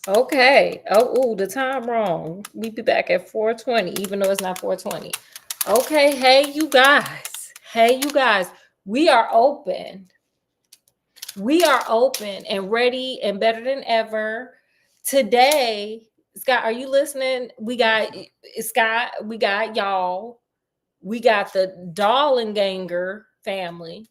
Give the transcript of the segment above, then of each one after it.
Okay. Oh, ooh, the time wrong. We be back at 4:20, even though it's not 4:20. Okay. Hey, you guys. Hey, you guys. We are open. We are open and ready and better than ever. Today, Scott, are you listening? We got Scott, we got y'all, we got the Dollenganger family,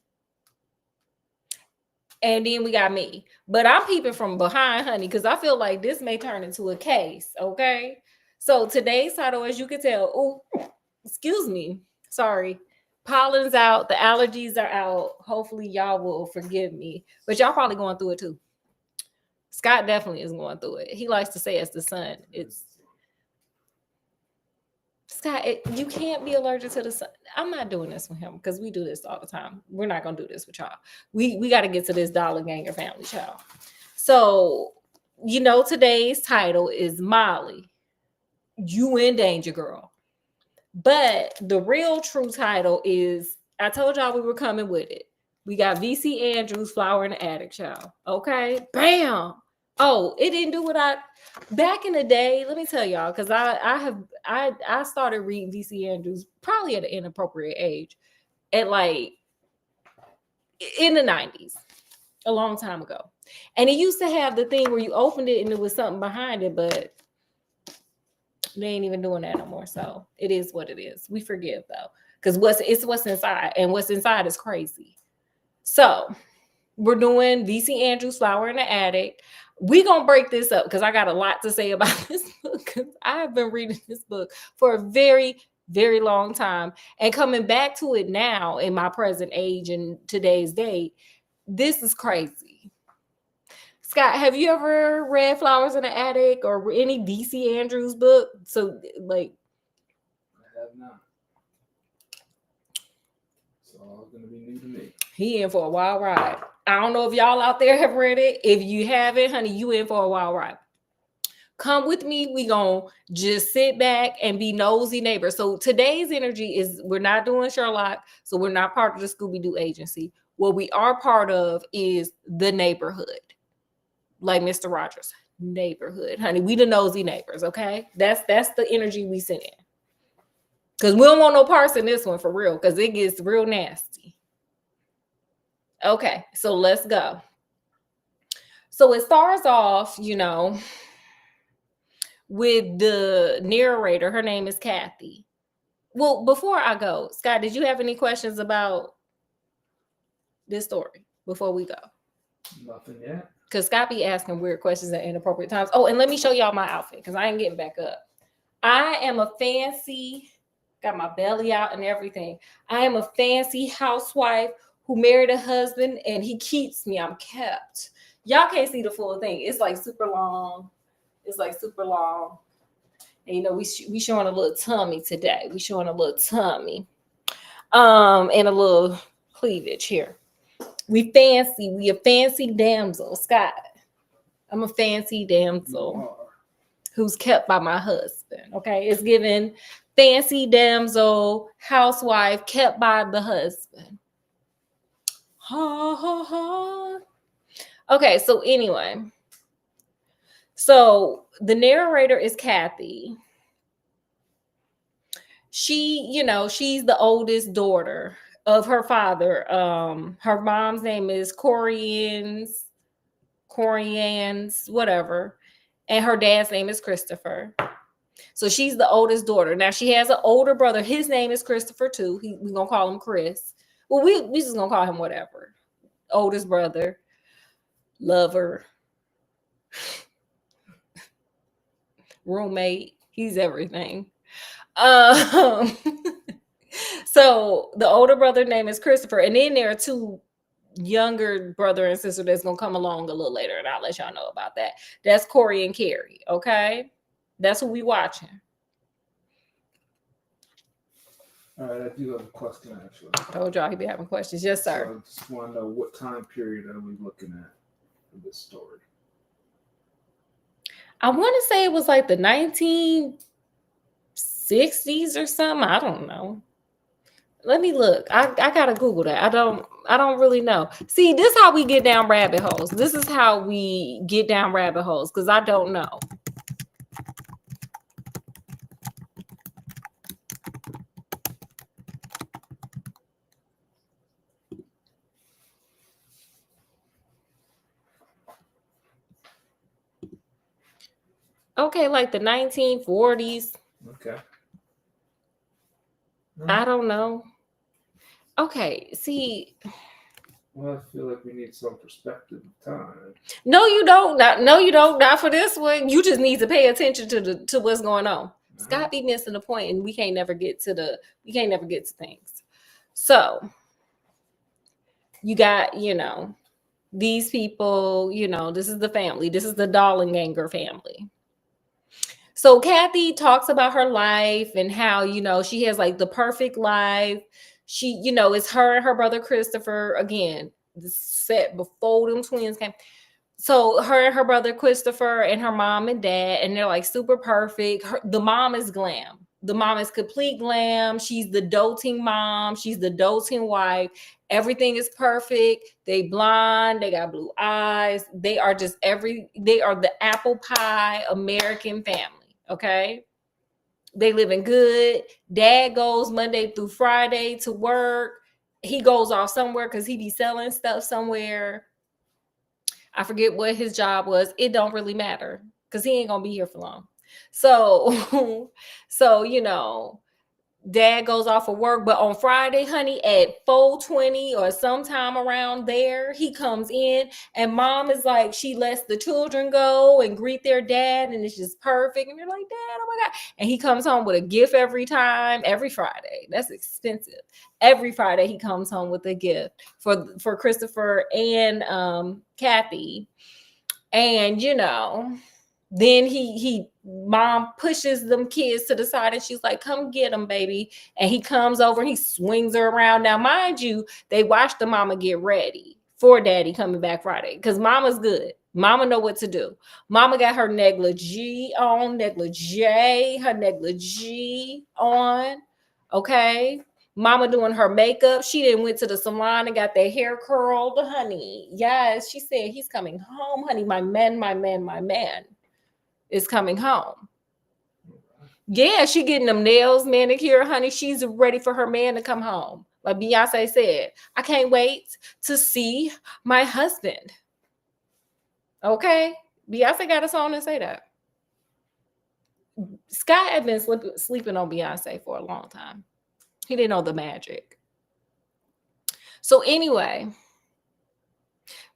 and then we got me. But I'm peeping from behind, honey, because I feel like this may turn into a case. Okay. So today's title, as you can tell, oh, excuse me. Sorry. Pollen's out, the allergies are out. Hopefully, y'all will forgive me. But y'all probably going through it too. Scott definitely is going through it. He likes to say it's the sun. It's Scott, you can't be allergic to the sun. I'm not doing this with him because we do this all the time. We're not gonna do this with y'all. We got to get to this Dollar family, child. So today's title is Molly. You in danger, girl. But the real true title is I told y'all we were coming with it. We got V.C. Andrews, Flower in the Attic, child. Okay, bam. Oh, it didn't do what I back in the day. Let me tell y'all, because I started reading V.C. Andrews probably at an inappropriate age, at like in the 90s, a long time ago. And it used to have the thing where you opened it and there was something behind it, but they ain't even doing that no more. So it is what it is. We forgive though, because what's inside, and what's inside is crazy. So we're doing V.C. Andrews, Flower in the Attic. We gonna break this up because I got a lot to say about this book. Because I've been reading this book for a very, very long time, and coming back to it now in my present age and today's date, this is crazy. Scott, have you ever read Flowers in the Attic or any V.C. Andrews book? So, like, I have not. It's all going to be new to me. he in for a wild ride. I don't know if y'all out there have read it. If you haven't, honey, you in for a wild ride. Come with me. We gonna just sit back and be nosy neighbors. So today's energy is we're not doing Sherlock, so we're not part of the Scooby-Doo agency. What we are part of is the neighborhood, like Mr. Rogers. Neighborhood, honey. We the nosy neighbors, okay? That's the energy we send in. Because we don't want no parts in this one for real, because it gets real nasty. Okay, so let's go. So it starts off, with the narrator. Her name is Kathy. Well, before I go, Scott, did you have any questions about this story before we go? Nothing yet. Because Scott be asking weird questions at inappropriate times. Oh, and let me show y'all my outfit because I ain't getting back up. I am a fancy, got my belly out and everything. I am a fancy housewife who married a husband and he keeps me. I'm kept. Y'all can't see the full thing. It's like super long. It's like super long. And we showing a little tummy today. We showing a little tummy. And a little cleavage here. We fancy. We a fancy damsel, Scott. I'm a fancy damsel who's kept by my husband. Okay, it's given fancy damsel, housewife, kept by the husband. Ha ha ha. Okay, so anyway, so the narrator is Kathy. She's the oldest daughter of her father. Her mom's name is Corians, whatever, and her dad's name is Christopher. So she's the oldest daughter. Now she has an older brother. His name is Christopher too. We're gonna call him Chris. Well, we just gonna call him whatever. Oldest brother, lover, roommate. He's everything. Um, so the older brother name is Christopher, and then there are two younger brother and sister that's gonna come along a little later, and I'll let y'all know about that. That's Corey and Carrie. Okay, that's who we watching. All right, I do have a question actually. Told y'all he be having questions. Yes, sir. So I just want to know what time period are we looking at for this story? I want to say it was like the 1960s or something. I don't know. Let me look. I gotta Google that. I don't really know. See, this is how we get down rabbit holes. This is how we get down rabbit holes because I don't know. Okay, like the 1940s. Okay. I don't know. Okay, see. Well, I feel like we need some perspective of time. No, you don't. No, you don't. Not for this one. You just need to pay attention to what's going on. Scott be missing the point, and we can't never get to things. So you got, these people, this is the family. This is the Dollenganger family. So Kathy talks about her life and how, she has like the perfect life. She, it's her and her brother Christopher. Again, set before them twins came. So her and her brother Christopher and her mom and dad, and they're like super perfect. The mom is glam. The mom is complete glam. She's the doting mom. She's the doting wife. Everything is perfect. They blonde. They got blue eyes. They are they are the apple pie American family. Okay. They living good. Dad goes Monday through Friday to work. He goes off somewhere because he be selling stuff somewhere. I forget what his job was. It don't really matter because he ain't gonna be here for long. So, Dad goes off of work, but on Friday, honey, at 4:20 or sometime around there, he comes in, and mom is like, she lets the children go and greet their dad, and it's just perfect. And they're like, Dad, oh my God. And he comes home with a gift every Friday. That's expensive. Every Friday he comes home with a gift for Christopher and Kathy. And then mom pushes them kids to the side and she's like, come get them, baby. And he comes over and he swings her around. Now, mind you, they watch the mama get ready for daddy coming back Friday because mama's good. Mama know what to do. Mama got her negligee on. Okay. Mama doing her makeup. She didn't went to the salon and got their hair curled, honey. Yes, she said he's coming home, honey. My man is coming home. Yeah, she getting them nails manicured, honey. She's ready for her man to come home. Like Beyonce said, I can't wait to see my husband. Okay, Beyonce got a song and say that. Scott had been sleeping on Beyonce for a long time. He didn't know the magic. So anyway,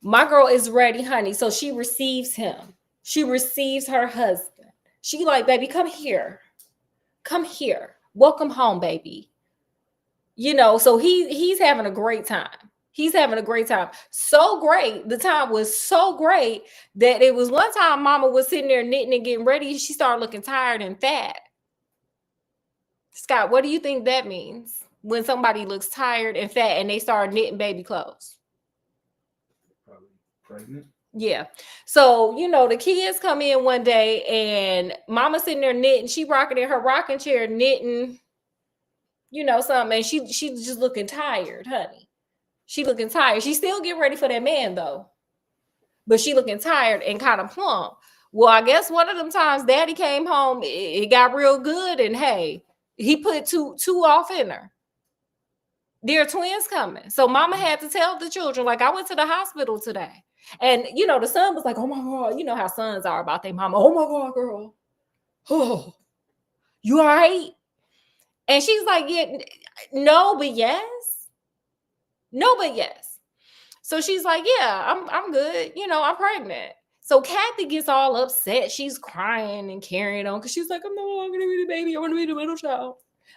my girl is ready, honey. So she receives him. She receives her husband. She like, baby, come here. Come here. Welcome home, baby. So he's having a great time. He's having a great time. So great. The time was so great that it was one time mama was sitting there knitting and getting ready. She started looking tired and fat. Scott, what do you think that means when somebody looks tired and fat and they start knitting baby clothes? Probably pregnant. Yeah. So, the kids come in one day and mama sitting there knitting. She rocking in her rocking chair knitting, something. And she's just looking tired, honey. She looking tired. She still getting ready for that man, though. But she looking tired and kind of plump. Well, I guess one of them times daddy came home, it got real good. And hey, he put two off in her. There are twins coming. So mama had to tell the children, like, I went to the hospital today. And, the son was like, oh, my God. You know how sons are about their mama. Oh, my God, girl. Oh, you all right? And she's like, yeah, no, but yes. No, but yes. So she's like, yeah, I'm good. I'm pregnant. So Kathy gets all upset. She's crying and carrying on because she's like, I'm no longer going to be the baby. I want to be the middle child.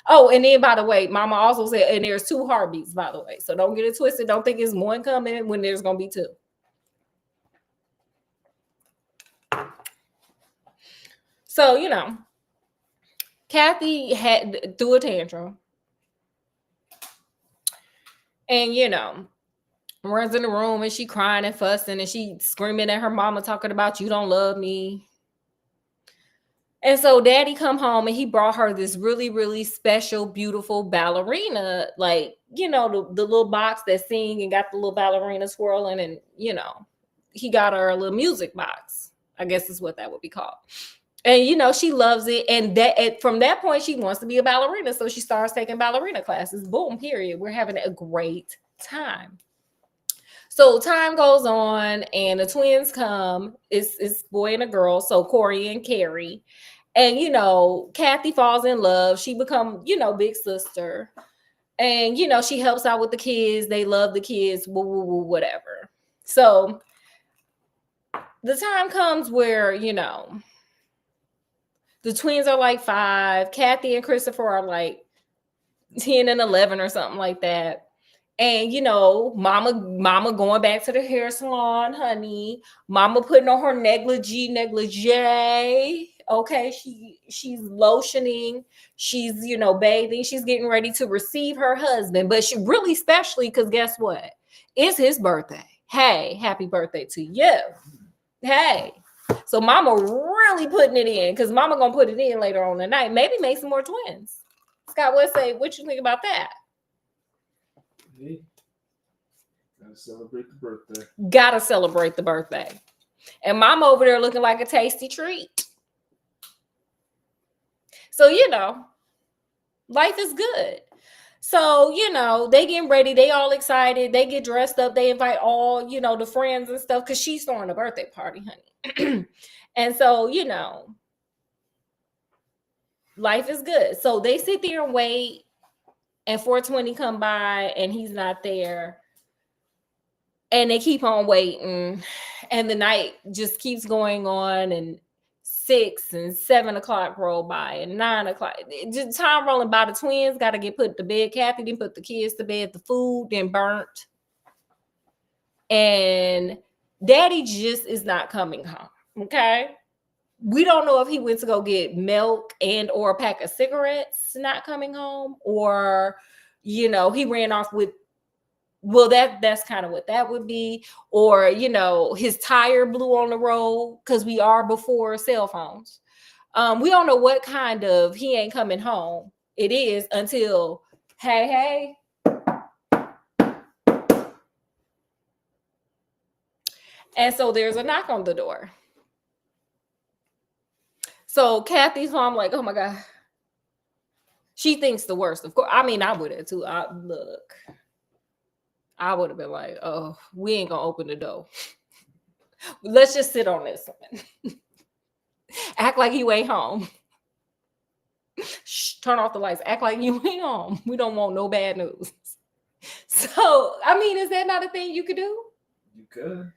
Oh, and then, by the way, mama also said, and there's 2 heartbeats, by the way. So don't get it twisted. Don't think it's one coming when there's going to be 2. So, Kathy threw a tantrum. And, runs in the room and she crying and fussing and she screaming at her mama talking about you don't love me. And so daddy come home and he brought her this really, really special, beautiful ballerina, like, the little box that sing and got the little ballerina swirling. And, he got her a little music box. I guess is what that would be called. And, she loves it. And from that point, she wants to be a ballerina. So she starts taking ballerina classes. Boom, period. We're having a great time. So time goes on and the twins come. It's boy and a girl. So Corey and Carrie. And, Kathy falls in love. She become, big sister. And, she helps out with the kids. They love the kids, whatever. So the time comes where, the twins are like 5. Kathy and Christopher are like 10 and 11 or something like that. And, mama going back to the hair salon, honey. Mama putting on her negligee. Okay, she's lotioning. She's, bathing. She's getting ready to receive her husband. But she really especially because guess what? It's his birthday. Hey, happy birthday to you. Hey. So mama really putting it in because mama going to put it in later on tonight. Maybe make some more twins. Scott, what you think about that? Hey, gotta celebrate the birthday. Gotta celebrate the birthday. And mama over there looking like a tasty treat. So, life is good. So, they getting ready. They all excited. They get dressed up. They invite all, the friends and stuff because she's throwing a birthday party, honey. And so, life is good. So they sit there and wait. And 420 come by and he's not there. And they keep on waiting. And the night just keeps going on. And 6 and 7 o'clock roll by and 9 o'clock. Just time rolling by. The twins got to get put to bed. Kathy didn't put the kids to bed. The food then burnt. And daddy just is not coming home. Okay. We don't know if he went to go get milk and or a pack of cigarettes, not coming home, or, he ran off with, well, that's kind of what that would be. Or, his tire blew on the road because we are before cell phones. We don't know what kind of he ain't coming home it is until, hey. And so there's a knock on the door. So Kathy's mom like, oh my God. She thinks the worst. Of course. I mean, I would have too. I would have been like, oh, we ain't gonna open the door. Let's just sit on this one. Act like you ain't home. Shh, turn off the lights. Act like you ain't home. We don't want no bad news. So, I mean, is that not a thing you could do? You could.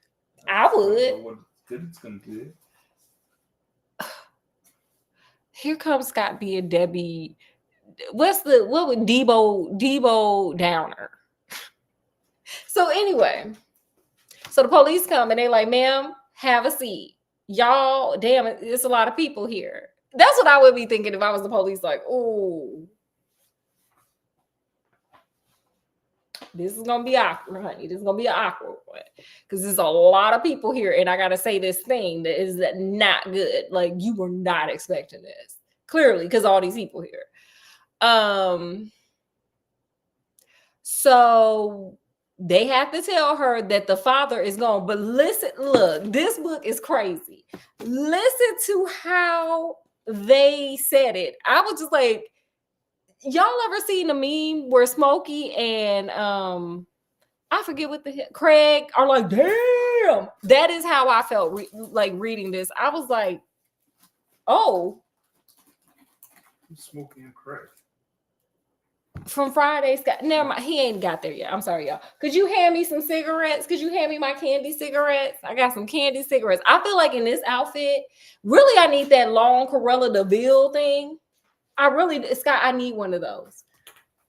I would. I don't know what good it's gonna do. Here comes Scott being Debbie. What would Debo Downer? So anyway, so the police come and they like, ma'am, have a seat. Y'all, damn it, it's a lot of people here. That's what I would be thinking if I was the police, like, oh, this is gonna be awkward, honey. This is gonna be an awkward one. Because there's a lot of people here, and I gotta say this thing that is not good. Like, you were not expecting this. Clearly, because all these people here. So they have to tell her that the father is gone. But listen, look, this book is crazy. Listen to how they said it. I was just like, y'all ever seen a meme where Smokey and I forget what the heck, Craig are like, damn. That is how I felt reading this. I was like, oh. Smokey and Craig. From Friday, Scott. Never mind. He ain't got there yet. I'm sorry, y'all. Could you hand me some cigarettes? Could you hand me my candy cigarettes? I got some candy cigarettes. I feel like in this outfit, really, I need that long Corella DeVille thing. Scott, I need one of those.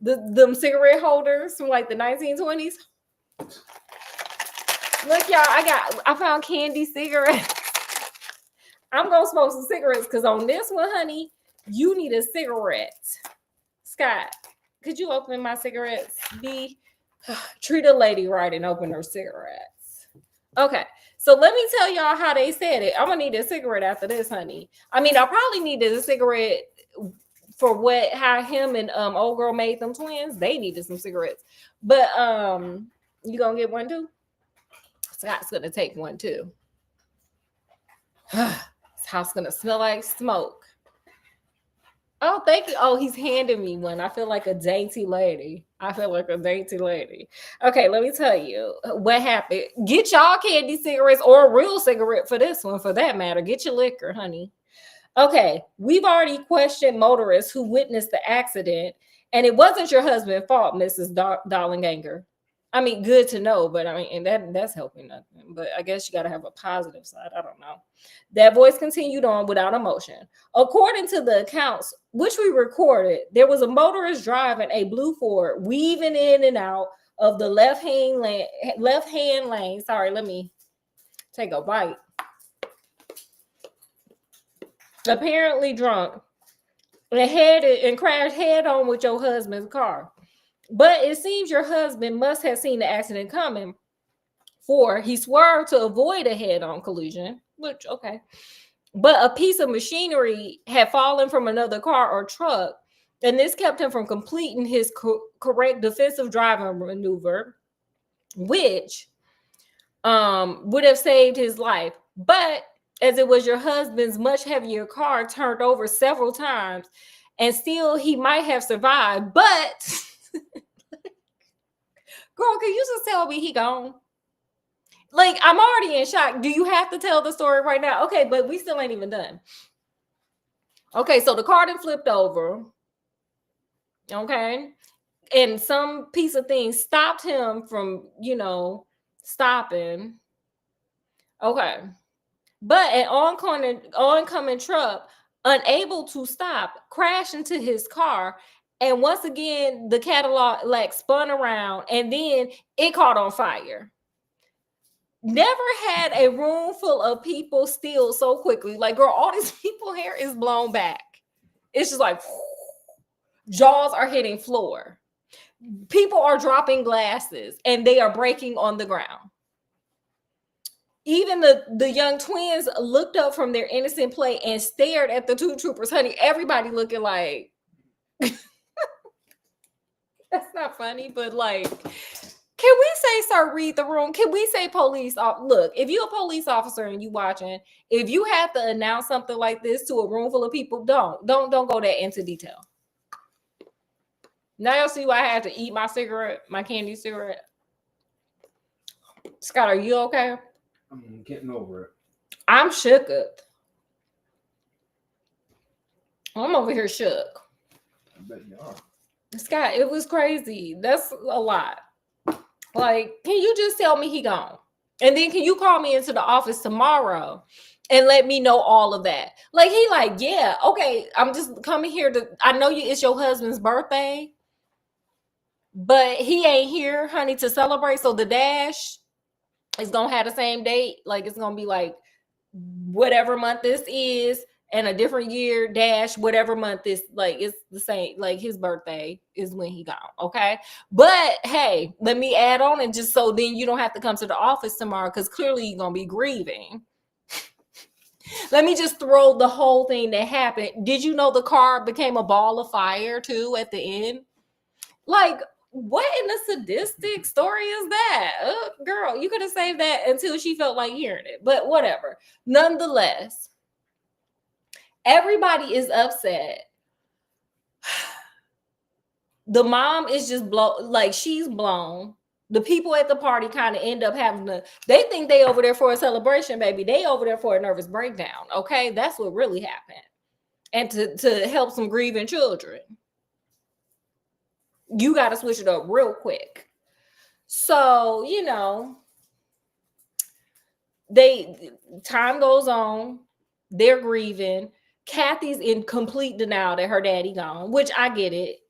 Them cigarette holders from like the 1920s. Look, y'all, I found candy cigarettes. I'm gonna smoke some cigarettes because on this one, honey, you need a cigarette. Scott, could you open my cigarettes? Treat a lady right and open her cigarettes. Okay, So let me tell y'all how they said it. I'm gonna need a cigarette after this, honey. I mean, I probably needed a cigarette for how him and old girl made them twins. They needed some cigarettes. But you gonna get one too? Scott's gonna take one too. This house gonna smell like smoke. Oh, thank you. Oh, he's handing me one. I feel like a dainty lady. Okay, let me tell you what happened. Get y'all candy cigarettes or a real cigarette for this one, for that matter. Get your liquor, honey. Okay, we've already questioned motorists who witnessed the accident, and it wasn't your husband's fault, Mrs. Darlinganger. I mean, good to know, but I mean, and that's helping nothing. But I guess you got to have a positive side. I don't know. That voice continued on without emotion. According to the accounts, which we recorded, there was a motorist driving a blue Ford, weaving in and out of the left-hand lane. Sorry, let me take a bite. Apparently drunk, and crashed head-on with your husband's car. But it seems your husband must have seen the accident coming, for he swerved to avoid a head-on collision, which, okay. But a piece of machinery had fallen from another car or truck, and this kept him from completing his correct defensive driving maneuver, which would have saved his life. But as it was your husband's much heavier car turned over several times, and still he might have survived, but... Girl, can you just tell me he gone? Like, I'm already in shock. Do you have to tell the story right now? Okay, but we still ain't even done. Okay, so the car then flipped over. Okay. And some piece of thing stopped him from, stopping. Okay. But an oncoming truck, unable to stop, crashed into his car. And once again, the Cadillac spun around, and then it caught on fire. Never had a room full of people steal so quickly. Like, girl, all these people hair is blown back. It's just like jaws are hitting floor. People are dropping glasses and they are breaking on the ground. Even the young twins looked up from their innocent play and stared at the two troopers. Honey, everybody looking like... That's not funny, but like, can we say, sir, read the room? Can we say police? Look, if you're a police officer and you watching, if you have to announce something like this to a room full of people, don't go that into detail. Now you'll see why I had to eat my cigarette, my candy cigarette. Scott, are you okay? I'm getting over it. I'm shook up. I'm over here shook. I bet you are. Scott, it was crazy. That's a lot. Like, can you just tell me he gone? And then can you call me into the office tomorrow and let me know all of that? Like, he like, yeah, okay, I'm just coming here I know it's your husband's birthday, but he ain't here, honey, to celebrate. So the dash is going to have the same date. Like, it's going to be like whatever month this is, and a different year dash whatever month this, like, it's the same. Like, his birthday is when he gone. Okay, but hey, let me add on, and just so then you don't have to come to the office tomorrow, because clearly you're gonna be grieving. Let me just throw the whole thing that happened. Did you know the car became a ball of fire too at the end? Like, what in the sadistic story is that? Girl, you could have saved that until she felt like hearing it, but whatever. Nonetheless, everybody is upset. The mom is just she's blown. The people at the party kind of end up they think they over there for a celebration, baby. They over there for a nervous breakdown. Okay, that's what really happened. And to help some grieving children, you got to switch it up real quick. So, time goes on. They're grieving. Kathy's in complete denial that her daddy gone, which I get it,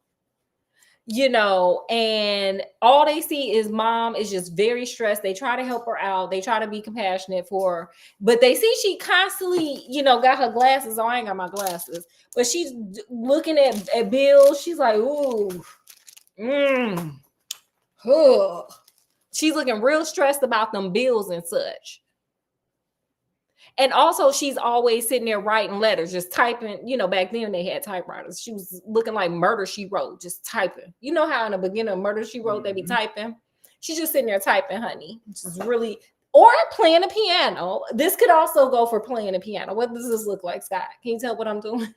and all they see is mom is just very stressed. They try to help her out. They try to be compassionate for her, but they see she constantly, got her glasses on. I ain't got my glasses, but she's looking at bills. She's like, ooh, she's looking real stressed about them bills and such. And also she's always sitting there writing letters, just typing. Back then they had typewriters. She was looking like Murder, She Wrote, just typing. You know how in the beginning of Murder, She Wrote, they be typing? She's just sitting there typing, honey. Which is really, or playing a piano. This could also go for playing a piano. What does this look like, Scott? Can you tell what I'm doing?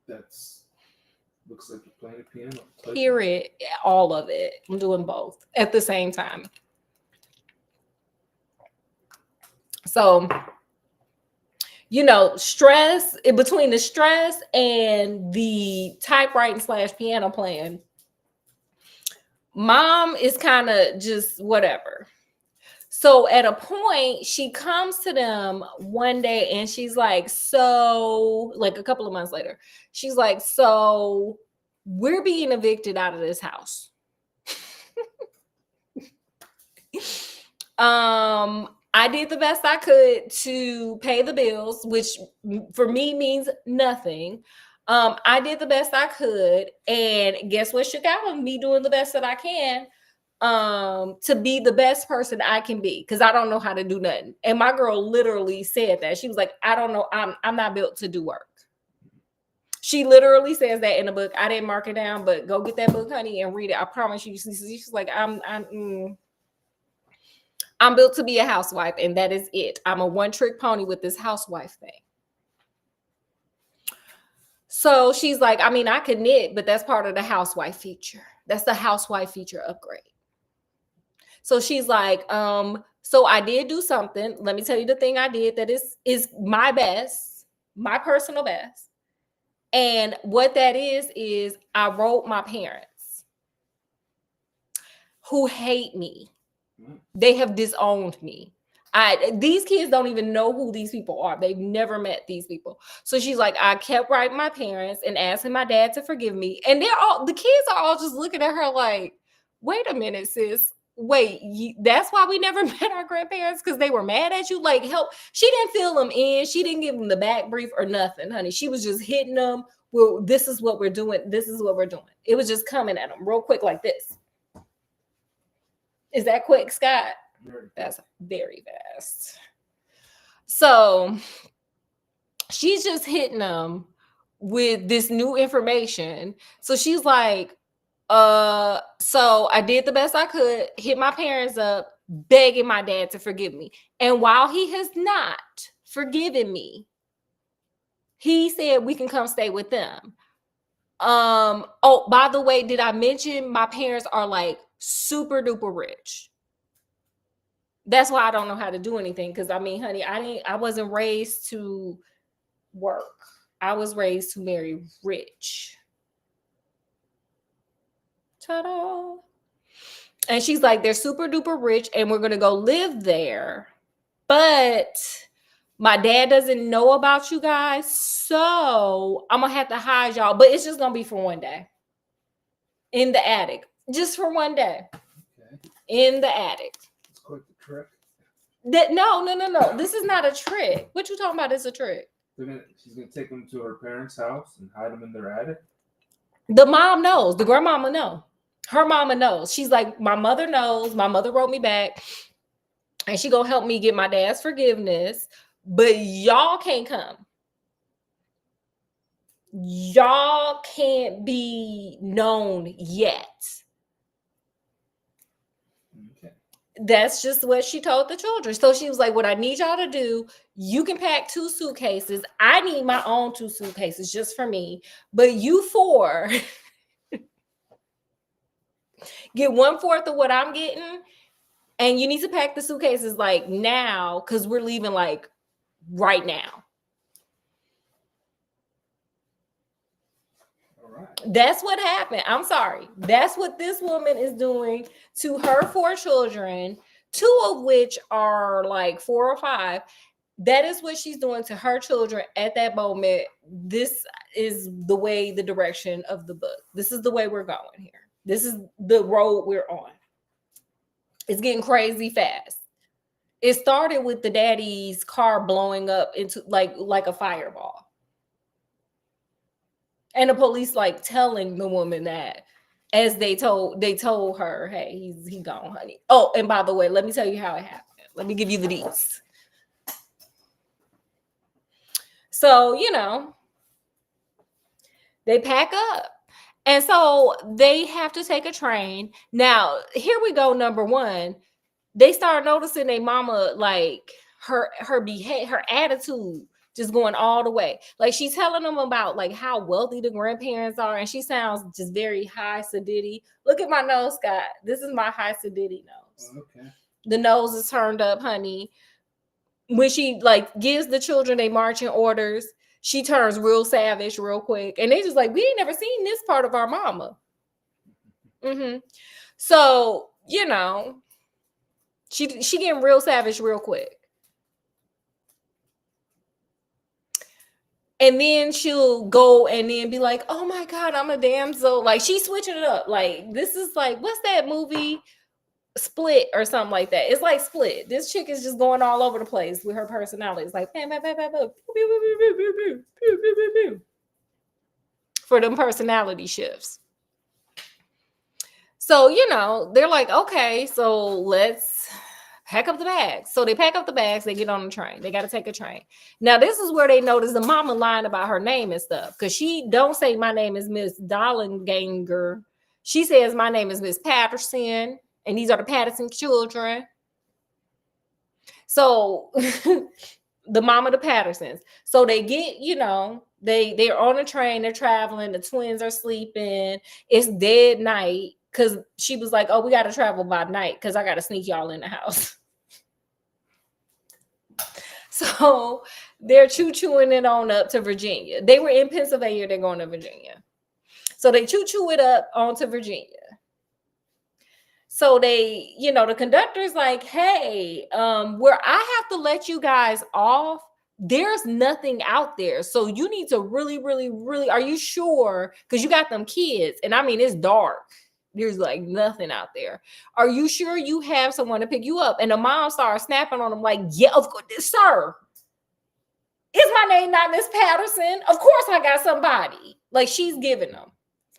Looks like you're playing a piano. Hear it, all of it. I'm doing both at the same time. So, stress, between the stress and the typewriting / piano playing, mom is kind of just whatever. So at a point, she comes to them one day and she's like, so, like a couple of months later, she's like, so we're being evicted out of this house. I did the best I could to pay the bills, which for me means nothing. I did the best I could, and guess what shook out of me doing the best that I can, to be the best person I can be, because I don't know how to do nothing. And my girl literally said that. She was like, I don't know, I'm not built to do work. She literally says that in the book. I didn't mark it down, but go get that book, honey, and read it. I promise you. She's like, I'm built to be a housewife, and that is it. I'm a one-trick pony with this housewife thing. So she's like, I mean, I could knit, but that's part of the housewife feature. That's the housewife feature upgrade. So she's like, so I did do something. Let me tell you the thing I did that is my best, my personal best. And what that is I wrote my parents, who hate me. They have disowned me. These kids don't even know who these people are. They've never met these people. So she's like, I kept writing my parents and asking my dad to forgive me. And the kids are all just looking at her like, wait a minute, sis. Wait, that's why we never met our grandparents, because they were mad at you? Like, help. She didn't fill them in. She didn't give them the back brief or nothing, honey. She was just hitting them. Well, this is what we're doing. This is what we're doing. It was just coming at them real quick like this. Is that quick, Scott? That's very fast. So she's just hitting them with this new information. So she's like, so I did the best I could, hit my parents up, begging my dad to forgive me. And while he has not forgiven me, he said we can come stay with them. Oh, by the way, did I mention my parents are like super duper rich? That's why I don't know how to do anything. Because I mean, honey, I wasn't raised to work. I was raised to marry rich. Ta-da. And she's like, they're super duper rich and we're going to go live there. But my dad doesn't know about you guys. So I'm going to have to hide y'all. But it's just going to be for one day. In the attic. Just for one day. Okay. In the attic. It's quite the trick. No. This is not a trick. What you talking about is a trick. She's going to take them to her parents' house and hide them in their attic? The mom knows. The grandmama knows. Her mama knows. She's like, my mother knows. My mother wrote me back. And she gonna help me get my dad's forgiveness. But y'all can't come. Y'all can't be known yet. Okay. That's just what she told the children. So she was like, what I need y'all to do, you can pack 2 suitcases. I need my own 2 suitcases just for me. But you 4... get 1/4 of what I'm getting, and you need to pack the suitcases like now, because we're leaving like right now. All right. That's what happened. I'm sorry. That's what this woman is doing to her 4 children, 2 of which are like 4 or 5. That is what she's doing to her children at that moment. This is the direction of the book. This is the way we're going here. This is the road we're on. It's getting crazy fast. It started with the daddy's car blowing up into like a fireball. And the police like telling the woman that, as they told her, hey, he gone, honey. Oh, and by the way, let me tell you how it happened. Let me give you the deets. So, they pack up. And so they have to take a train. Now, here we go. Number one, they start noticing their mama, like her behavior, her attitude just going all the way. Like she's telling them about like how wealthy the grandparents are, and she sounds just very high sedity. Look at my nose, Scott. This is my high sedity nose. Okay. The nose is turned up, honey. When she like gives the children a marching orders, she turns real savage real quick, and they just like, we ain't never seen this part of our mama. So she getting real savage real quick. And then she'll go and then be like, oh my God, I'm a damsel. Like she's switching it up. Like this is like, what's that movie? Split or something like that. It's like Split. This chick is just going all over the place with her personality. It's like for them personality shifts. So, they're like, okay, so let's pack up the bags. So they pack up the bags, they get on the train. They got to take a train. Now, this is where they notice the mama lying about her name and stuff. Because she don't say my name is Miss Dollenganger. She says my name is Miss Patterson. And these are the Patterson children. So the mama, the Pattersons. So they get, they're on a train, they're traveling, the twins are sleeping. It's dead night. Because she was like, oh, we got to travel by night because I got to sneak y'all in the house. So they're choo-chooing it on up to Virginia. They were in Pennsylvania. They're going to Virginia. So they choo-choo it up onto Virginia. So they, the conductor's like, hey, where I have to let you guys off, there's nothing out there. So you need to really, really, really, are you sure? Because you got them kids. And I mean, it's dark. There's like nothing out there. Are you sure you have someone to pick you up? And the mom starts snapping on them like, yeah, of course, sir. Is my name not Miss Patterson? Of course I got somebody. Like she's giving them.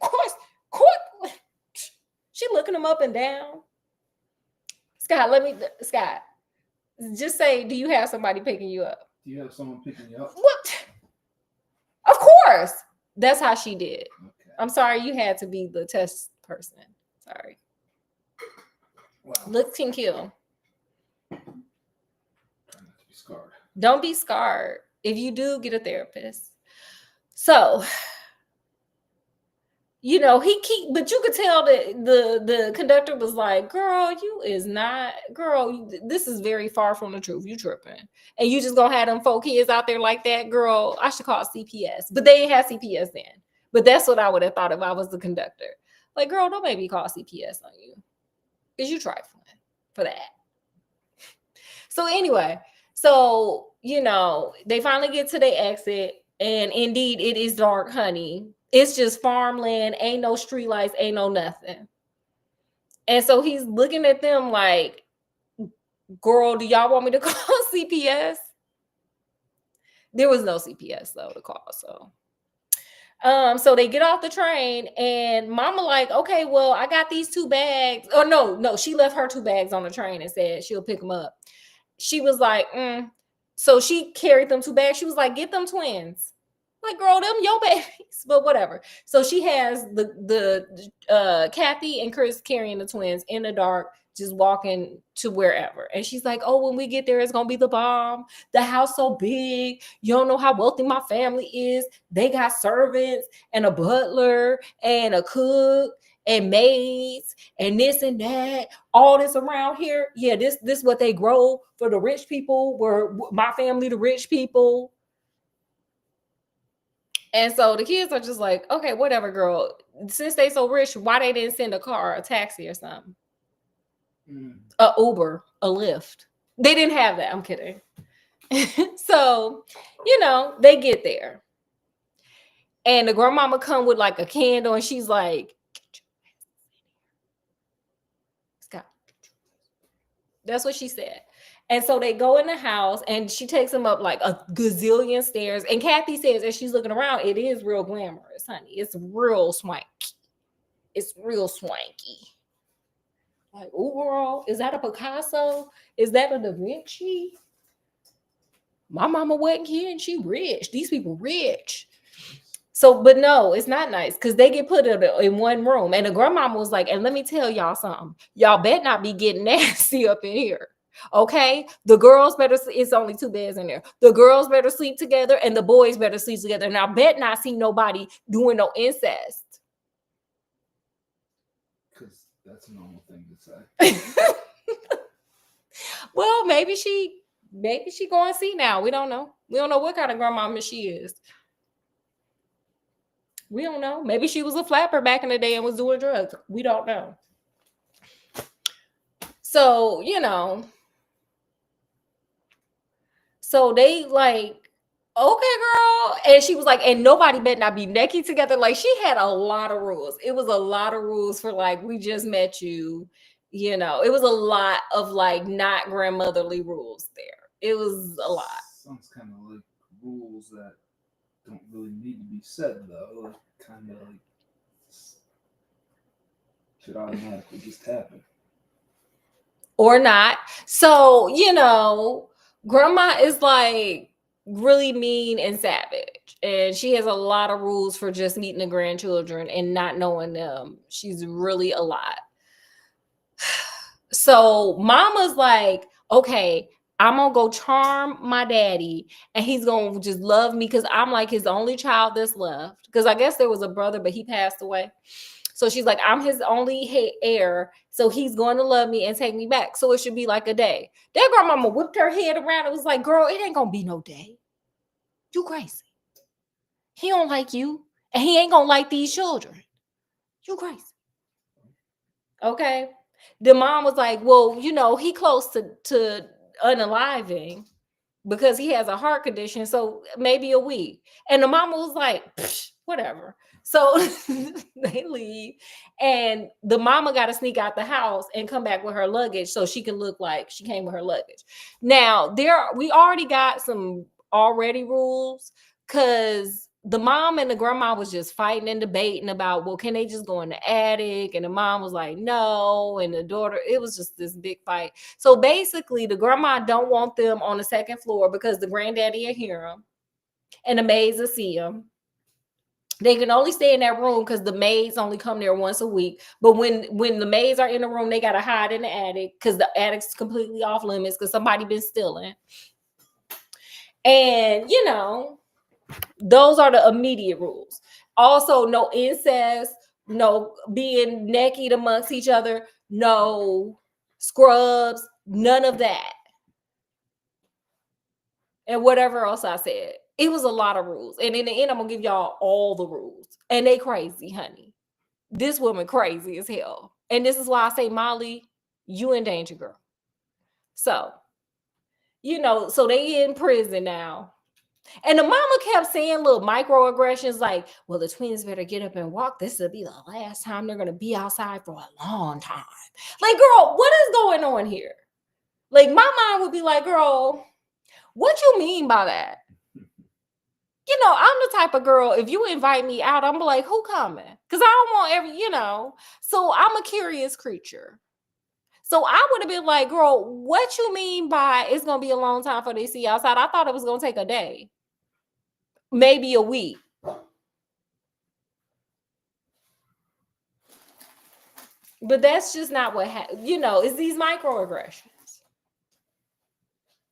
Of course. She looking them up and down. Scott, just say, do you have somebody picking you up? Do you have someone picking you up? What? Of course. That's how she did. Okay. I'm sorry, you had to be the test person. Sorry. Wow. Looks can kill. Try not to be scarred. Don't be scarred. If you do, get a therapist. So, but you could tell that the conductor was like, girl, this is very far from the truth. You tripping. And you just gonna have them 4 kids out there like that, girl. I should call CPS. But they ain't had CPS then. But that's what I would have thought if I was the conductor. Like, girl, don't make me call CPS on you. Because you trifling for that. So anyway, they finally get to their exit. And indeed, it is dark, honey. It's just farmland. Ain't no street lights. Ain't no nothing. And so he's looking at them like, girl, do y'all want me to call CPS? There was no CPS, though, to call. So they get off the train and mama like, okay, well, I got these 2 bags. Oh, no, she left her 2 bags on the train and said she'll pick them up. She was like, So she carried them 2 bags. She was like, get them twins. Like, girl, them your babies, but whatever. So she has the Kathy and Chris carrying the twins in the dark, just walking to wherever. And she's like, oh, when we get there, it's going to be the bomb. The house so big. You don't know how wealthy my family is. They got servants and a butler and a cook and maids and this and that. All this around here. Yeah, this what they grow for the rich people. Were my family the rich people. And so the kids are just like, okay, whatever, girl. Since they so rich, why they didn't send a car, a taxi or something? A Uber, a Lyft. They didn't have that. I'm kidding. So, they get there. And the grandmama come with like a candle and she's like, Scott. That's what she said. And so they go in the house and she takes them up like a gazillion stairs. And Kathy says, as she's looking around, it is real glamorous, honey. It's real swanky. It's real swanky. Like, overall, is that a Picasso? Is that a Da Vinci? My mama wasn't here and she rich. These people rich. So, but no, it's not nice because they get put in one room. And the grandmama was like, and let me tell y'all something. Y'all better not be getting nasty up in here. Okay, the girls better. It's only 2 beds in there. The girls better sleep together, and the boys better sleep together. And I bet not see nobody doing no incest. Because that's a normal thing to say. Well, maybe she going to see now. We don't know. We don't know what kind of grandmama she is. We don't know. Maybe she was a flapper back in the day and was doing drugs. We don't know. So, so they like, okay, girl. And she was like, and nobody better not be naked together. Like, she had a lot of rules. It was a lot of rules for like, we just met you. It was a lot of like not grandmotherly rules there. It was a lot. Sounds kind of like rules that don't really need to be said, though. Like, kind of like should automatically just happen. Or not. So, grandma is like really mean and savage. And she has a lot of rules for just meeting the grandchildren and not knowing them. She's really a lot. So mama's like, okay, I'm gonna go charm my daddy and he's gonna just love me because I'm like his only child that's left. Because I guess there was a brother, but he passed away. So she's like, I'm his only heir. So he's going to love me and take me back. So it should be like a day. That grandmama whipped her head around. It was like, girl, it ain't gonna be no day. You crazy. He don't like you. And he ain't gonna like these children. You crazy. Okay. The mom was like, well, he close to unaliving because he has a heart condition. So maybe a week. And the mama was like, whatever. So they leave. And the mama got to sneak out the house and come back with her luggage so she can look like she came with her luggage. Now, we already got some rules because the mom and the grandma was just fighting and debating about, well, can they just go in the attic? And the mom was like, no. And the daughter, it was just this big fight. So basically, the grandma don't want them on the second floor because the granddaddy will hear them and the maids will see them. They can only stay in that room because the maids only come there once a week. But when the maids are in the room, they got to hide in the attic because the attic's completely off limits because somebody been stealing. And, those are the immediate rules. Also, no incest, no being naked amongst each other, no scrubs, none of that. And whatever else I said. It was a lot of rules. And in the end, I'm going to give y'all all the rules. And they crazy, honey. This woman crazy as hell. And this is why I say, Molly, you in danger, girl. So, so they in prison now. And the mama kept saying little microaggressions like, well, the twins better get up and walk. This will be the last time they're going to be outside for a long time. Like, girl, what is going on here? Like, my mind would be like, girl, what you mean by that? I'm the type of girl, if you invite me out, I'm like, who coming? Because I don't want so I'm a curious creature. So I would have been like, girl, what you mean by it's going to be a long time for they see outside? I thought it was going to take a day. Maybe a week. But that's just not what happened. It's these microaggressions.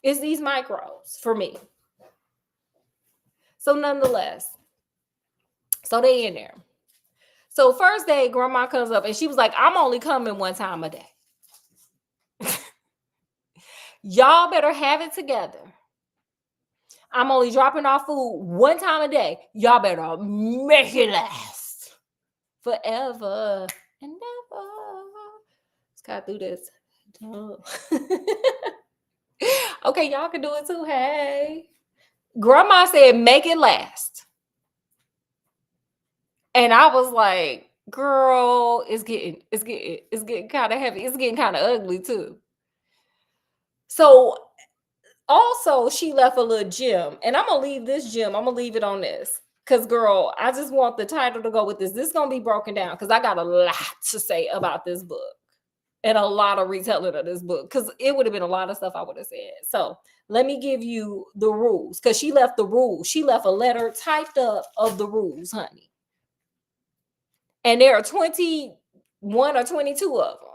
It's these micros for me. So nonetheless, so they in there. So first day, grandma comes up and she was like, I'm only coming one time a day. Y'all better have it together. I'm only dropping off food one time a day. Y'all better make it last forever and ever. Let's got through this. Okay, y'all can do it too. Hey, grandma said, make it last. And I was like, girl, it's getting kind of heavy. It's getting kind of ugly too. So also she left a little gem, and I'm gonna leave this gem. I'm gonna leave it on this. Cause girl, I just want the title to go with this. This is gonna be broken down because I got a lot to say about this book. and a lot of retelling of this book because it would have been a lot of stuff I would have said. So let me give you the rules because she left the rules. She left a letter typed up of the rules, honey. And there are 21 or 22 of them.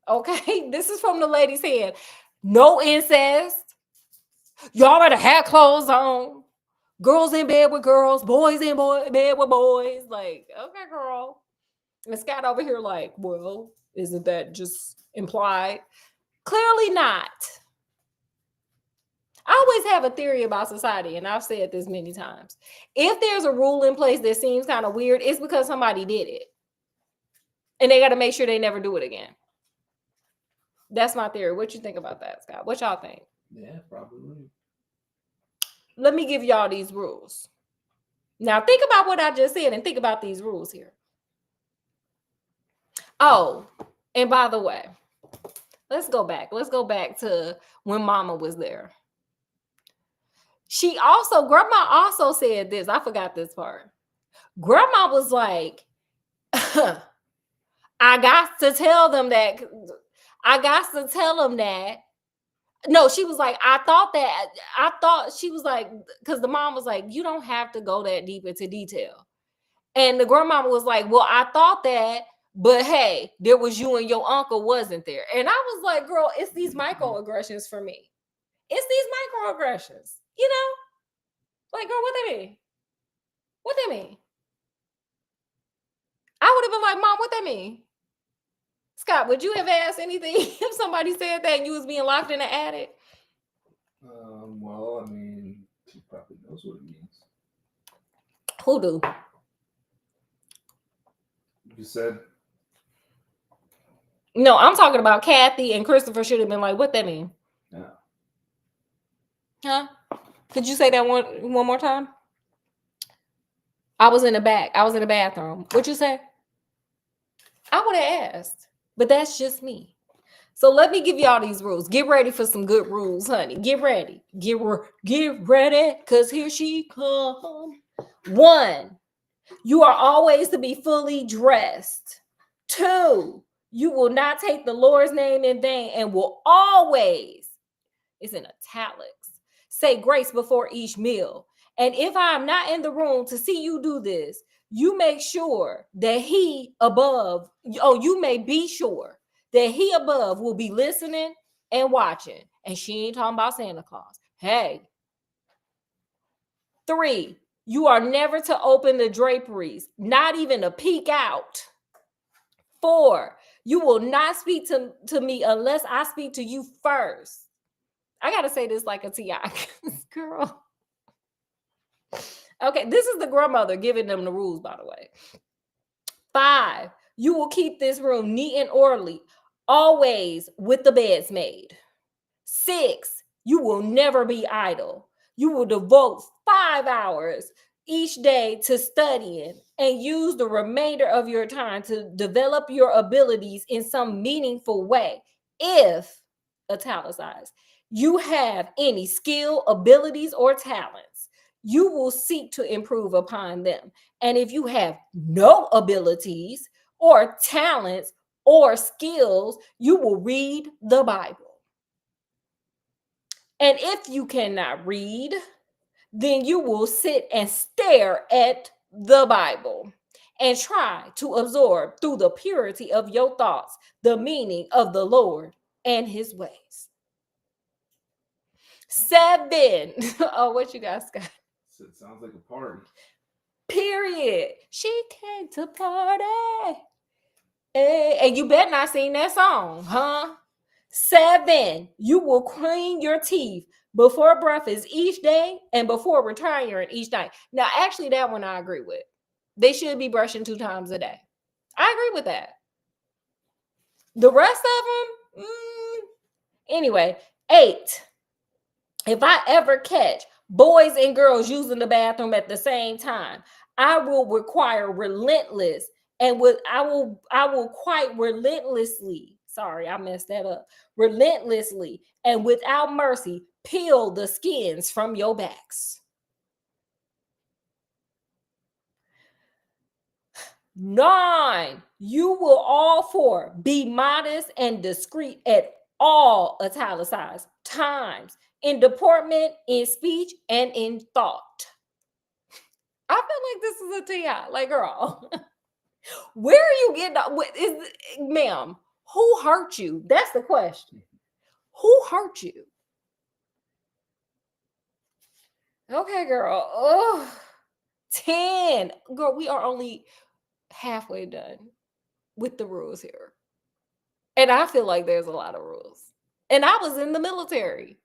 Okay, this is from the lady's hand. No incest. Y'all better have clothes on. Girls in bed with girls, boys in bed with boys. Like, okay, girl. And Scott over here, like, well, isn't that just implied? Clearly not. I always have a theory about society, and I've said this many times. If there's a rule in place that seems kind of weird, it's because somebody did it. And they got to make sure they never do it again. That's my theory. What you think about that, Scott? What y'all think? Yeah, probably. Let me give y'all these rules. Now, think about what I just said and think about these rules here. Oh, and by the way, let's go back. Let's go back to when Mama was there. Grandma also said this. I forgot this part. Grandma was like, I got to tell them that. No, she was like, she was like, because the mom was like, you don't have to go that deep into detail. And the grandmama was like, well, I thought that, but hey, there was you and your uncle wasn't there. And I was like, girl, it's these microaggressions for me. It's these microaggressions, you know? Like, girl, what they mean? What they mean? I would have been like, Mom, what that mean? Scott, would you have asked anything if somebody said that and you was being locked in the attic? Well, I mean, he probably knows what it means. Who do? You said. No, I'm talking about Kathy and Christopher should have been like, what that mean? Yeah. Huh? Could you say that one more time? I was in the back. I was in the bathroom. What'd you say? I would have asked, but that's just me. So let me give y'all these rules. Get ready for some good rules, honey. Get ready. Get ready, because here she comes. 1, you are always to be fully dressed. 2, you will not take the Lord's name in vain and will always, it's in italics, say grace before each meal. And if I am not in the room to see you do this, you make sure that you may be sure that he above will be listening and watching. And she ain't talking about Santa Claus. Hey. 3, you are never to open the draperies, not even to peek out. 4, you will not speak to me unless I speak to you first. I got to say this like a T.I. Girl. Okay, this is the grandmother giving them the rules, by the way. 5, you will keep this room neat and orderly, always with the beds made. 6, you will never be idle. You will devote 5 hours each day to studying and use the remainder of your time to develop your abilities in some meaningful way. If, italicized, you have any skill, abilities, or talents, you will seek to improve upon them. And if you have no abilities or talents or skills, you will read the Bible. And if you cannot read, then you will sit and stare at the Bible and try to absorb through the purity of your thoughts the meaning of the Lord and his ways. 7. Oh, what you guys got? It sounds like a party. Period. She came to party. Hey, and you better not sing that song, huh? 7, you will clean your teeth before breakfast each day and before retiring each night. Now, actually, that one I agree with. They should be brushing 2 times a day. I agree with that. The rest of them, anyway. 8, if I ever catch boys and girls using the bathroom at the same time, I will require relentless and I will quite relentlessly, sorry, I messed that up, relentlessly and without mercy peel the skins from your backs. 9, you will all 4 be modest and discreet at all italicized times in deportment, in speech, and in thought. I feel like this is a TI. Like, girl, where are you getting? Ma'am, who hurt you? That's the question. Who hurt you? Okay, girl. Oh, 10. Girl, we are only halfway done with the rules here. And I feel like there's a lot of rules. And I was in the military.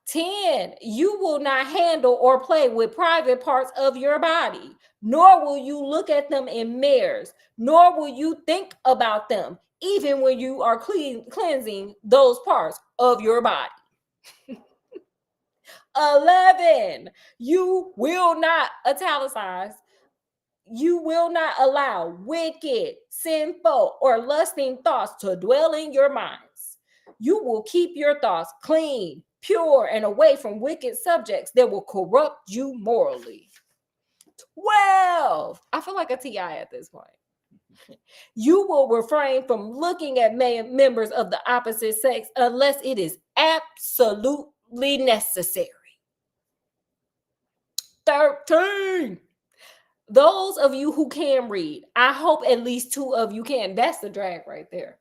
10, you will not handle or play with private parts of your body, nor will you look at them in mirrors, nor will you think about them, even when you are cleansing those parts of your body. 11, you will not italicize. You will not allow wicked, sinful, or lusting thoughts to dwell in your minds. You will keep your thoughts clean, pure, and away from wicked subjects that will corrupt you morally. 12, I feel like a TI at this point. You will refrain from looking at members of the opposite sex unless it is absolutely necessary. 13, those of you who can read, I hope at least 2 of you can. That's the drag right there.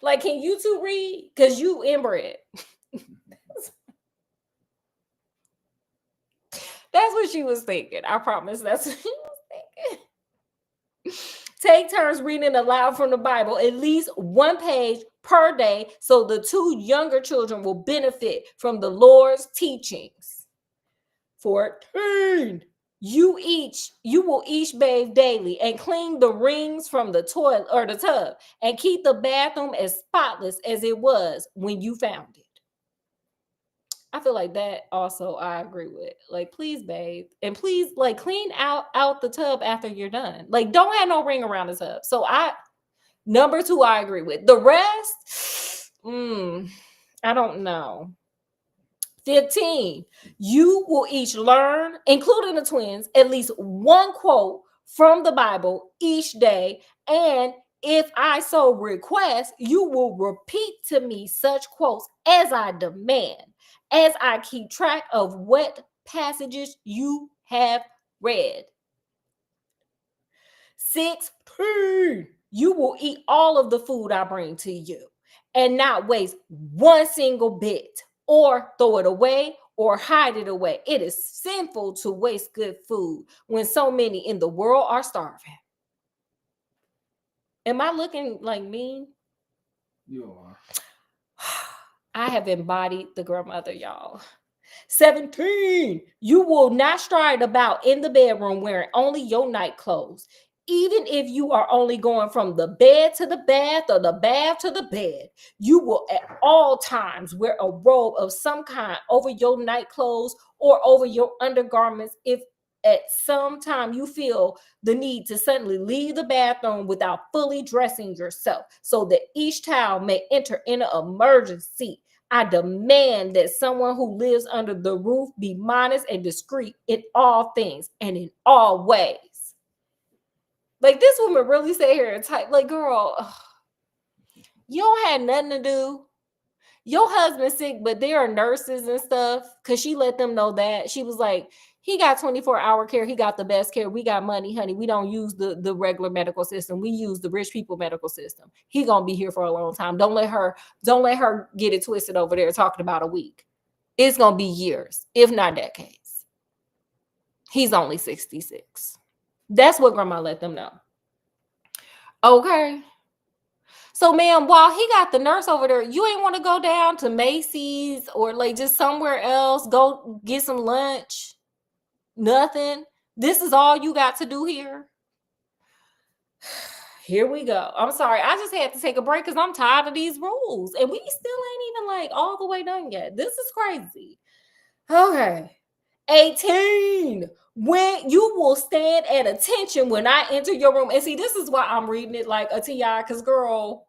Like, can you 2 read? Because you inbred. That's what she was thinking. I promise that's what she was thinking. Take turns reading aloud from the Bible, at least 1 page per day, so the 2 younger children will benefit from the Lord's teachings. 14, you will each bathe daily and clean the rings from the toilet or the tub and keep the bathroom as spotless as it was when you found it. I feel like that also I agree with. Like, please bathe and please like clean out the tub after you're done. Like, don't have no ring around the tub. So number 2 I agree with. The rest, I don't know. 15, you will each learn, including the twins, at least 1 quote from the Bible each day. And if I so request, you will repeat to me such quotes as I demand, as I keep track of what passages you have read. 16, you will eat all of the food I bring to you and not waste 1 single bit, or throw it away or hide it away. It is sinful to waste good food when so many in the world are starving. Am I looking like mean? You are. I have embodied the grandmother, y'all. 17, you will not stride about in the bedroom wearing only your night clothes. Even if you are only going from the bed to the bath or the bath to the bed, you will at all times wear a robe of some kind over your night clothes or over your undergarments if at some time you feel the need to suddenly leave the bathroom without fully dressing yourself, so that each child may enter in an emergency. I demand that someone who lives under the roof be modest and discreet in all things and in all ways. Like, this woman really sat here and type, like, girl, you don't have nothing to do. Your husband's sick, but there are nurses and stuff, because she let them know that. She was like, he got 24-hour care. He got the best care. We got money, honey. We don't use the regular medical system. We use the rich people medical system. He gonna be here for a long time. Don't let her get it twisted over there talking about a week. It's gonna be years, if not decades. He's only 66. That's what grandma let them know. Okay. So, ma'am, while he got the nurse over there, you ain't want to go down to Macy's or like just somewhere else, go get some lunch? Nothing. This is all you got to do here? Here we go. I'm sorry. I just had to take a break because I'm tired of these rules. And we still ain't even like all the way done yet. This is crazy. Okay. 18, when you will stand at attention when I enter your room. And see, this is why I'm reading it like a TI, because girl,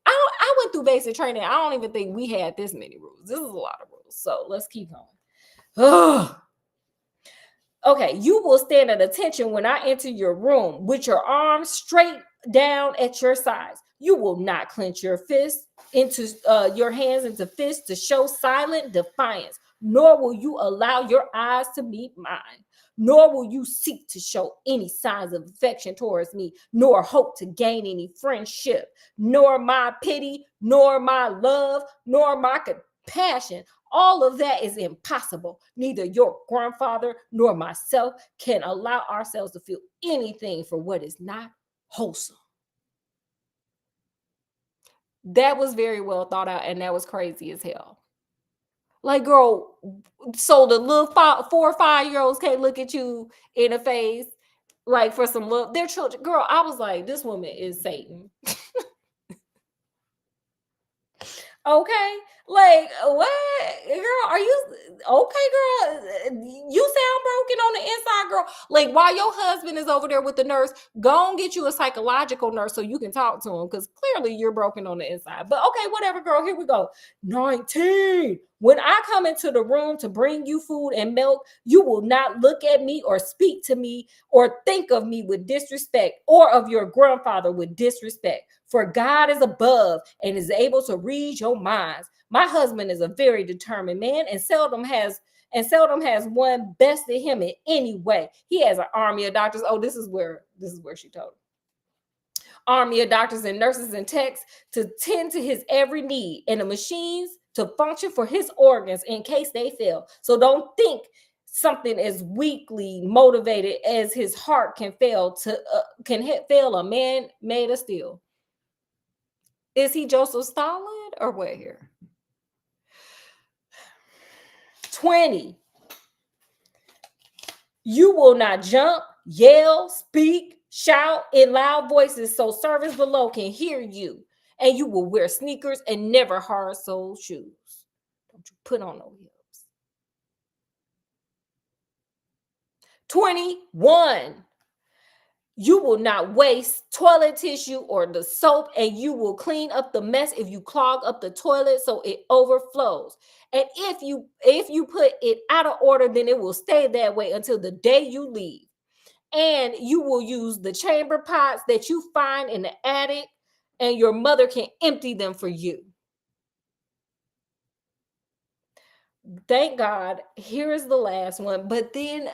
I went through basic training. I don't even think we had this many rules. This is a lot of rules. So let's keep going. Okay, you will stand at attention when I enter your room with your arms straight down at your sides. You will not clench your fist into your hands into fists to show silent defiance, nor will you allow your eyes to meet mine. Nor will you seek to show any signs of affection towards me, nor hope to gain any friendship, nor my pity, nor my love, nor my compassion. All of that is impossible. Neither your grandfather nor myself can allow ourselves to feel anything for what is not wholesome. That was very well thought out, and that was crazy as hell. Like, girl, so the little 4 or 5 year olds can't look at you in the face like for some love. Their children, girl. I was like, this woman is Satan. Okay, like what, girl? Are you okay, girl? You sound broken on the inside, girl. Like while your husband is over there with the nurse, go and get you a psychological nurse so you can talk to him because clearly you're broken on the inside. But okay, whatever, girl. Here we go. 19. When I come into the room to bring you food and milk, you will not look at me or speak to me or think of me with disrespect or of your grandfather with disrespect. For God is above and is able to read your minds. My husband is a very determined man and seldom has one bested him in any way. He has an army of doctors. Oh, this is where she told him. Army of doctors and nurses and techs to tend to his every need and the machines to function for his organs in case they fail. So don't think something as weakly motivated as his heart can fail a man made of steel. Is he Joseph Stalin or what here? 20. You will not jump, yell, speak, shout in loud voices so servants below can hear you. And you will wear sneakers and never hard-soled shoes. Don't you put on no heels. 21. You will not waste toilet tissue or the soap, and you will clean up the mess if you clog up the toilet so it overflows. And if you put it out of order, then it will stay that way until the day you leave. And you will use the chamber pots that you find in the attic, and your mother can empty them for you. Thank God. Here is the last one. But then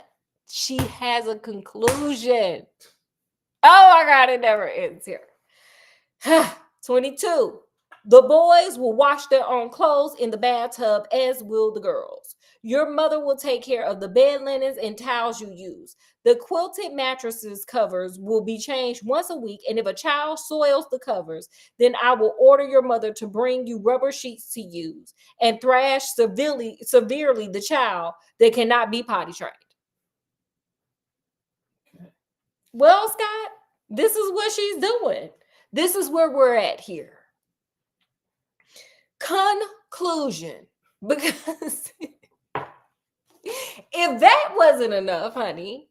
she has a conclusion. Oh my God, it never ends here. 22. The boys will wash their own clothes in the bathtub, as will the girls. Your mother will take care of the bed linens and towels you use. The quilted mattresses covers will be changed once a week, and if a child soils the covers, then I will order your mother to bring you rubber sheets to use and thrash severely the child that cannot be potty trained. Well, Scott, this is what she's doing. This is where we're at here. Conclusion. Because if that wasn't enough, honey,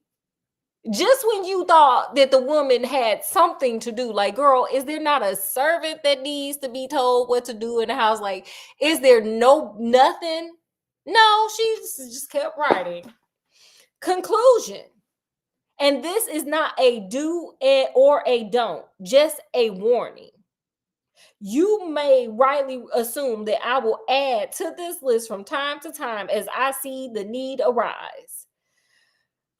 just when you thought that the woman had something to do, like, girl, is there not a servant that needs to be told what to do in the house? Like, is there nothing? No, she just kept writing. Conclusion. And this is not a do or a don't, just a warning. You may rightly assume that I will add to this list from time to time as I see the need arise.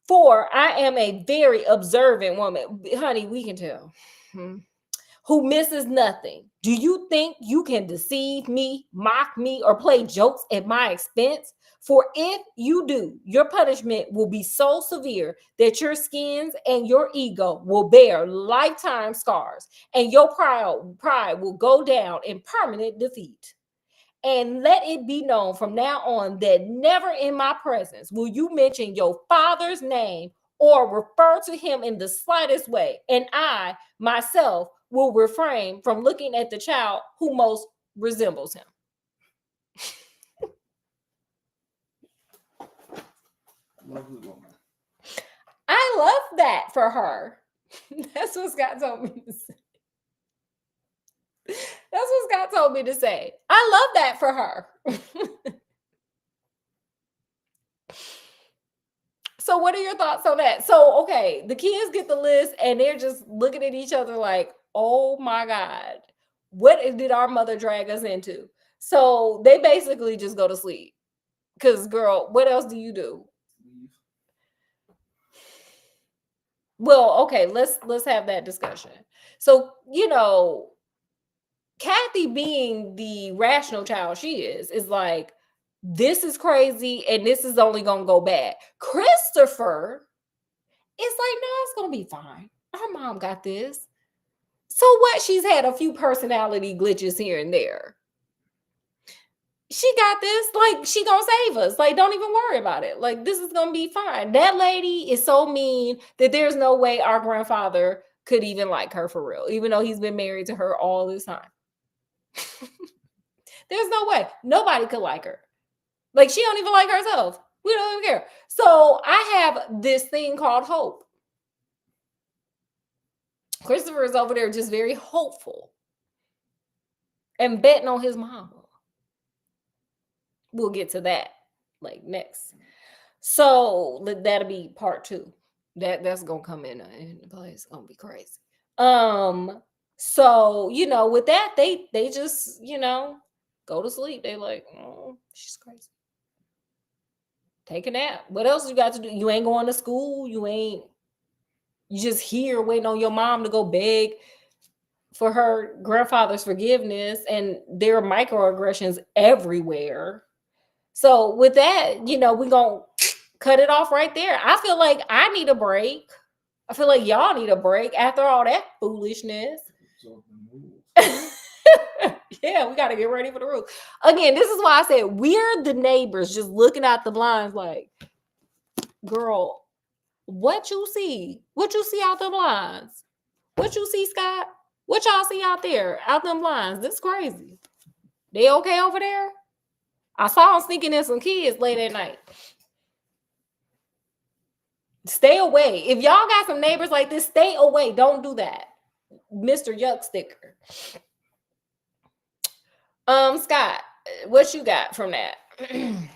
For I am a very observant woman. Honey, we can tell. Who misses nothing. Do you think you can deceive me, mock me, or play jokes at my expense? For if you do, your punishment will be so severe that your skins and your ego will bear lifetime scars, and your pride will go down in permanent defeat. And let it be known from now on that never in my presence will you mention your father's name or refer to him in the slightest way. And I, myself, will refrain from looking at the child who most resembles him. Lovely woman. I love that for her. That's what Scott told me to say. That's what Scott told me to say. I love that for her. So what are your thoughts on that? So, okay, the kids get the list and they're just looking at each other like, oh my God, what did our mother drag us into? So they basically just go to sleep. Because, girl, what else do you do? Well, okay, let's have that discussion. So, Kathy, being the rational child she is like, this is crazy and this is only gonna go bad. Christopher is like, no, it's gonna be fine. Our mom got this. So what? She's had a few personality glitches here and there. She got this. Like, she gonna save us. Like, don't even worry about it. Like, this is gonna be fine. That lady is so mean that there's no way our grandfather could even like her for real, even though he's been married to her all this time. There's no way. Nobody could like her. Like, she don't even like herself. We don't even care. So I have this thing called hope. Christopher is over there just very hopeful and betting on his mama. We'll get to that like next. So that'll be part 2. That's gonna come in the place. It's gonna be crazy. So with that, they just go to sleep. They like, oh, she's crazy. Take a nap. What else you got to do? You ain't going to school. You just here waiting on your mom to go beg for her grandfather's forgiveness, and there are microaggressions everywhere. So with that, we're going to cut it off right there. I feel like I need a break. I feel like y'all need a break after all that foolishness. Yeah, we got to get ready for the roof. Again, this is why I said we're the neighbors just looking out the blinds like, girl, what you see? What you see out the blinds? What you see, Scott? What y'all see out there? Out them blinds? This crazy. They okay over there? I saw them sneaking in some kids late at night. Stay away. If y'all got some neighbors like this, stay away. Don't do that. Mr. Yuck sticker. Scott, what you got from that? I mean,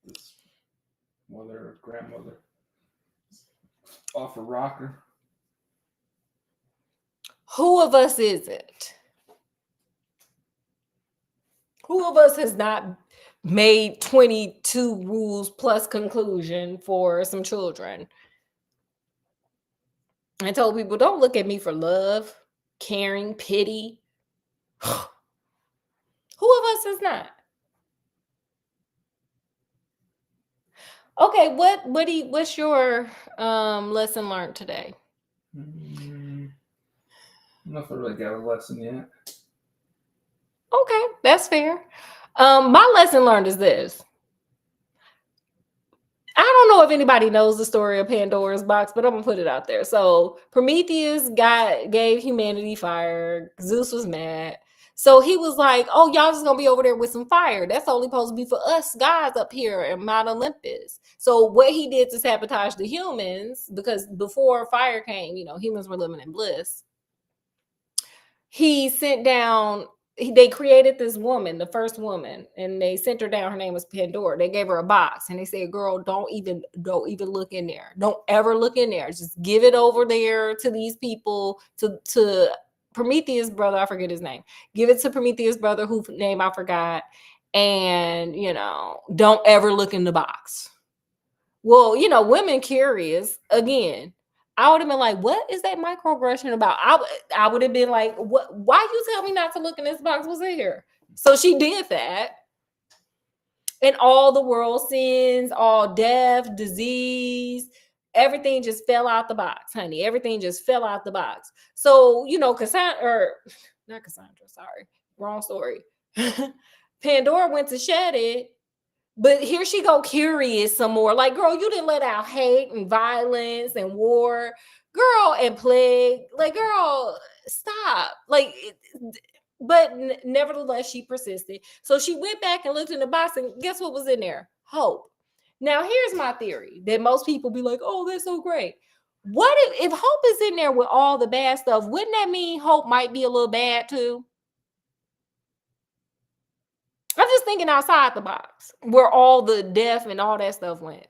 this grandmother off a rocker. Who of us is it? Who of us has not made 22 rules plus conclusion for some children? I told people, don't look at me for love, caring, pity. Who of us is not? Okay, what's your lesson learned today? I'm not really got a lesson yet. Okay, that's fair. My lesson learned is this. I don't know if anybody knows the story of Pandora's box, but I'm gonna put it out there. So Prometheus gave humanity fire. Zeus was mad. So he was like, oh, y'all just gonna be over there with some fire. That's only supposed to be for us guys up here in Mount Olympus. So what he did to sabotage the humans, because before fire came, humans were living in bliss. He sent down, they created this woman, the first woman, and they sent her down. Her name was Pandora. They gave her a box and they said, girl, don't even look in there. Don't ever look in there. Just give it over there to these people, to Prometheus' brother. I forget his name. Give it to Prometheus' brother, whose name I forgot. And, don't ever look in the box. Well, women curious again. I would have been like, what is that microaggression about? I would have been like, what? Why you tell me not to look in this box? What's in here? So she did that. And all the world sins, all death, disease, everything just fell out the box, honey. Everything just fell out the box. So, Cassandra, or not Cassandra, sorry, wrong story. Pandora went to shed it. But here she go curious some more. Like, girl, you didn't let out hate and violence and war, girl, and plague. Like, girl, stop. Like, but nevertheless, she persisted. So she went back and looked in the box, and guess what was in there? Hope. Now, here's my theory that most people be like, oh, that's so great. What if hope is in there with all the bad stuff? Wouldn't that mean hope might be a little bad too? just thinking outside the box where all the death and all that stuff went.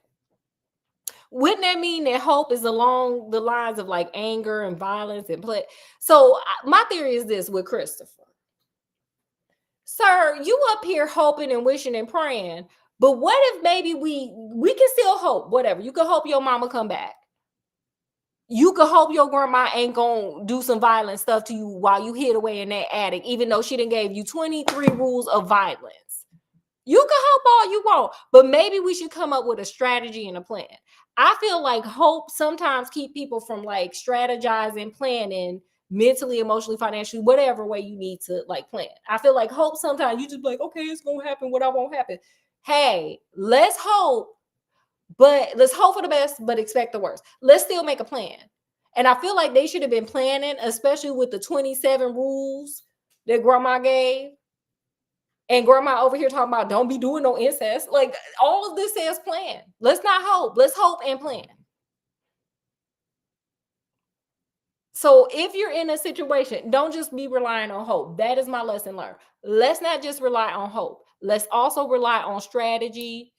Wouldn't that mean that hope is along the lines of like anger and violence and play? So my theory is this with Christopher. Sir, you up here hoping and wishing and praying, but what if maybe we can still hope, whatever. You can hope your mama come back. You could hope your grandma ain't gonna do some violent stuff to you while you hid away in that attic, even though she done gave you 23 rules of violence. You can hope all you want, but maybe we should come up with a strategy and a plan. I feel like hope sometimes keep people from like strategizing, planning mentally, emotionally, financially, whatever way you need to like plan. I feel like hope sometimes you just like, okay, it's gonna happen, what I won't happen. Hey, let's hope, but let's hope for the best, but expect the worst. Let's still make a plan. And I feel like they should have been planning, especially with the 27 rules that grandma gave. And grandma over here talking about don't be doing no incest. Like all of this says plan. Let's not hope. Let's hope and plan. So if you're in a situation, don't just be relying on hope. That is my lesson learned. Let's not just rely on hope. Let's also rely on strategy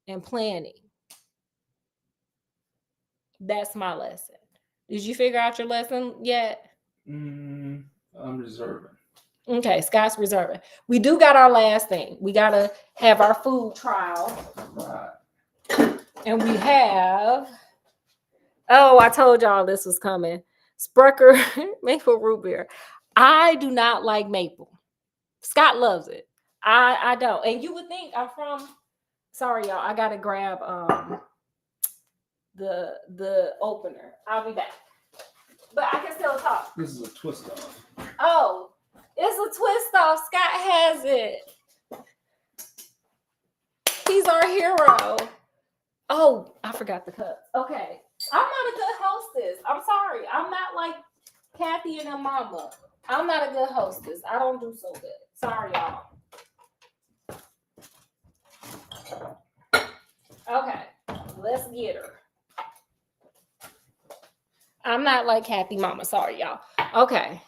and planning. That's my lesson. Did you figure out your lesson yet? I'm reserving. Okay, Scott's reserving. We do got our last thing. We got to have our food trial. Right. And we have, oh, I told y'all this was coming. Sprecher maple root beer. I do not like maple. Scott loves it. I don't. And you would think I'm from, sorry y'all, I got to grab the opener. I'll be back. But I can still talk. This is a twist off. Oh, it's a twist off. Scott has it. He's our hero. Oh, I forgot the cups. Okay. I'm not a good hostess. I'm sorry. I'm not like Kathy and her mama. I'm not a good hostess. I don't do so good. Sorry, y'all. Okay. Let's get her. I'm not like Kathy mama. Sorry, y'all. Okay.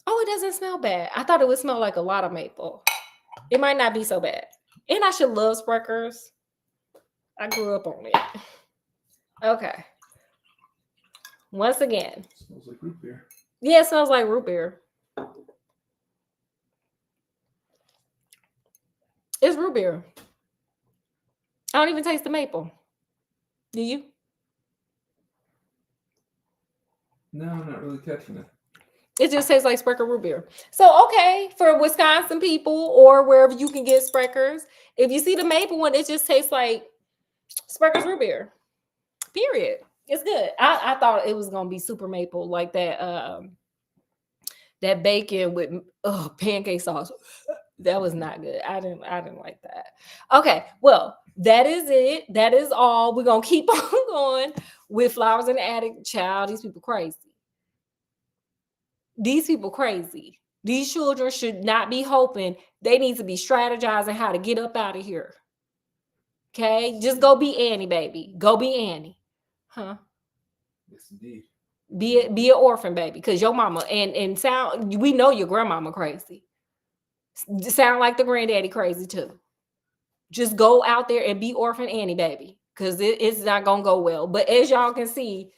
Oh, it doesn't smell bad. I thought it would smell like a lot of maple. It might not be so bad. And I should love Spreckers. I grew up on it. Okay. Once again. Smells like root beer. Yeah, it smells like root beer. It's root beer. I don't even taste the maple. Do you? No, I'm not really catching it. It just tastes like Sprecher root beer. So, okay, for Wisconsin people or wherever you can get Spreckers, if you see the maple one, it just tastes like Sprecker's root beer. Period. It's good. I thought it was gonna be super maple, like that that bacon with pancake sauce. That was not good. I didn't like that. Okay, well, that is it. That is all. We're gonna keep on going with Flowers in the Attic. Child, these people crazy. These people crazy. These children should not be hoping. They need to be strategizing how to get up out of here. Okay, just go be Annie, baby. Go be Annie. Huh? Yes, indeed. Be an orphan, baby, because your mama and sound. We know your grandmama crazy. Sound like the granddaddy crazy too. Just go out there and be orphan Annie, baby, because it's not gonna go well. But as y'all can see,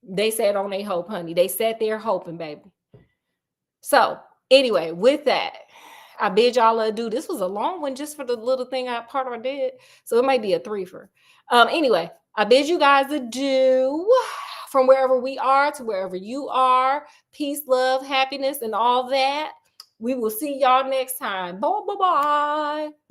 they sat on their hope, honey. They sat there hoping, baby. So anyway, with that, I bid y'all adieu. This was a long one just for the little thing I did. So it might be a threefer. Anyway, I bid you guys adieu from wherever we are to wherever you are. Peace, love, happiness, and all that. We will see y'all next time. Bye.